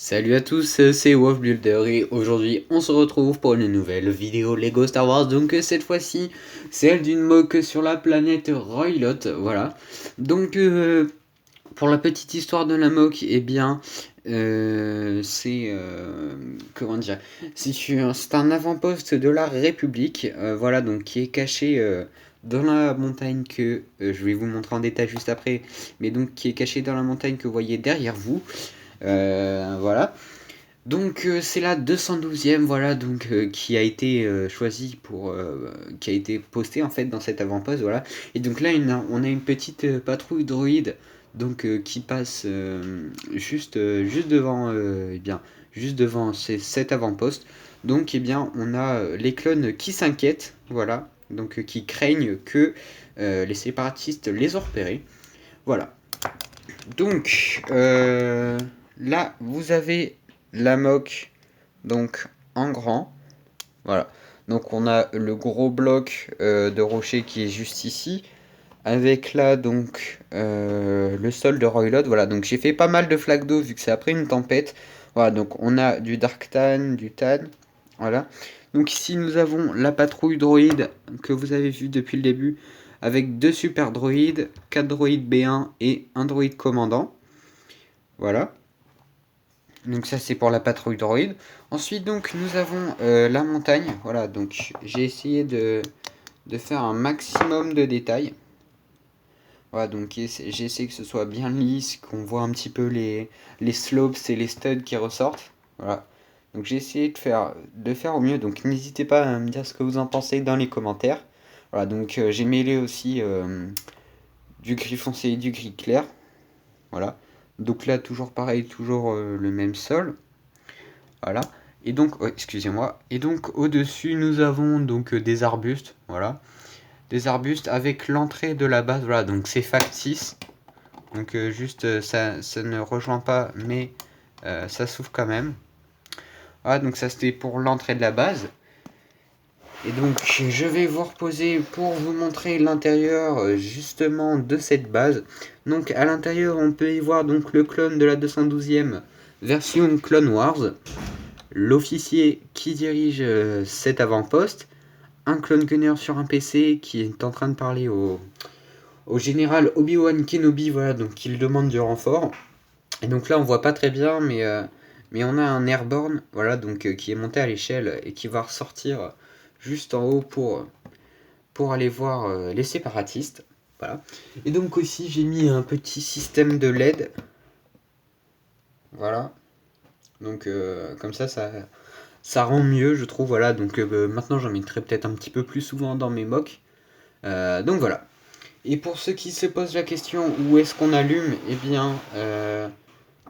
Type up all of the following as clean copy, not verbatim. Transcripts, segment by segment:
Salut à tous, c'est WolfBuilder et aujourd'hui on se retrouve pour une nouvelle vidéo Lego Star Wars. Donc cette fois-ci, celle d'une moque sur la planète Roylott, voilà. Donc pour la petite histoire de la moque, eh bien comment dire, c'est un avant-poste de la République, voilà, donc qui est caché dans la montagne que je vais vous montrer en détail juste après, mais donc qui est caché dans la montagne que vous voyez derrière vous. Voilà. Donc c'est la 212e, voilà, donc qui a été choisie pour, qui a été postée en fait dans cet avant-poste, voilà. Et donc là on a une petite patrouille droïde, donc qui passe juste devant, eh bien, juste devant cet avant-poste. Donc eh bien on a les clones qui s'inquiètent, voilà, donc qui craignent que les séparatistes les ont repérés, voilà. Donc là vous avez la moque donc en grand, voilà. Donc on a le gros bloc de rocher qui est juste ici, avec là donc le sol de Roylott, voilà. Donc j'ai fait pas mal de flaques d'eau vu que c'est après une tempête, voilà. Donc on a du Dark Tan, du Tan, voilà. Donc ici nous avons la patrouille droïde que vous avez vu depuis le début, avec deux super droïdes, 4 droïdes B1 et un droïde commandant, voilà. Donc ça c'est pour la patrouille droïde. Ensuite donc nous avons la montagne. Voilà, donc j'ai essayé de faire un maximum de détails. Voilà, donc j'ai essayé que ce soit bien lisse, qu'on voit un petit peu les slopes et les studs qui ressortent. Voilà. Donc j'ai essayé de faire au mieux. Donc n'hésitez pas à me dire ce que vous en pensez dans les commentaires. Voilà, donc j'ai mêlé aussi du gris foncé et du gris clair. Voilà. Donc là toujours pareil, toujours le même sol. Voilà. Et donc, oh, excusez-moi. Et donc au-dessus, nous avons donc des arbustes, voilà. Des arbustes avec l'entrée de la base, voilà. Donc c'est factice. Donc juste, ça ne rejoint pas, mais ça s'ouvre quand même. Voilà, donc ça c'était pour l'entrée de la base. Et donc je vais vous reposer pour vous montrer l'intérieur justement de cette base. Donc à l'intérieur, on peut y voir donc le clone de la 212e version Clone Wars, l'officier qui dirige cet avant-poste, un clone gunner sur un PC qui est en train de parler au général Obi-Wan Kenobi, voilà, donc il demande du renfort. Et donc là on voit pas très bien, mais on a un airborne, voilà, donc qui est monté à l'échelle et qui va ressortir juste en haut pour aller voir les séparatistes, voilà. Et donc aussi j'ai mis un petit système de LED, voilà, donc comme ça rend mieux, je trouve, voilà. Donc maintenant j'en mettrai peut-être un petit peu plus souvent dans mes mocks. Donc voilà. Et pour ceux qui se posent la question où est-ce qu'on allume, eh bien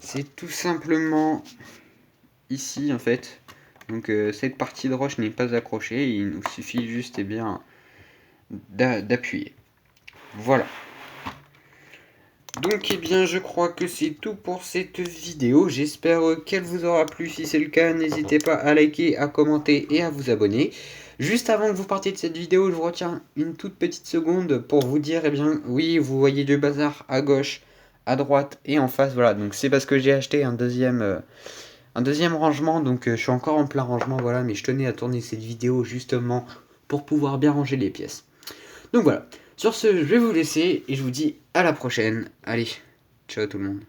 c'est tout simplement ici en fait. Donc cette partie de roche n'est pas accrochée, il nous suffit juste eh bien d'appuyer. Voilà. Donc eh bien je crois que c'est tout pour cette vidéo, j'espère qu'elle vous aura plu. Si c'est le cas, n'hésitez pas à liker, à commenter et à vous abonner. Juste avant que vous partiez de cette vidéo, je vous retiens une toute petite seconde pour vous dire, eh bien oui, vous voyez du bazar à gauche, à droite et en face, voilà. Donc c'est parce que j'ai acheté un deuxième rangement, donc je suis encore en plein rangement, voilà. Mais je tenais à tourner cette vidéo justement pour pouvoir bien ranger les pièces. Donc voilà. Sur ce, je vais vous laisser et je vous dis à la prochaine. Allez, ciao tout le monde.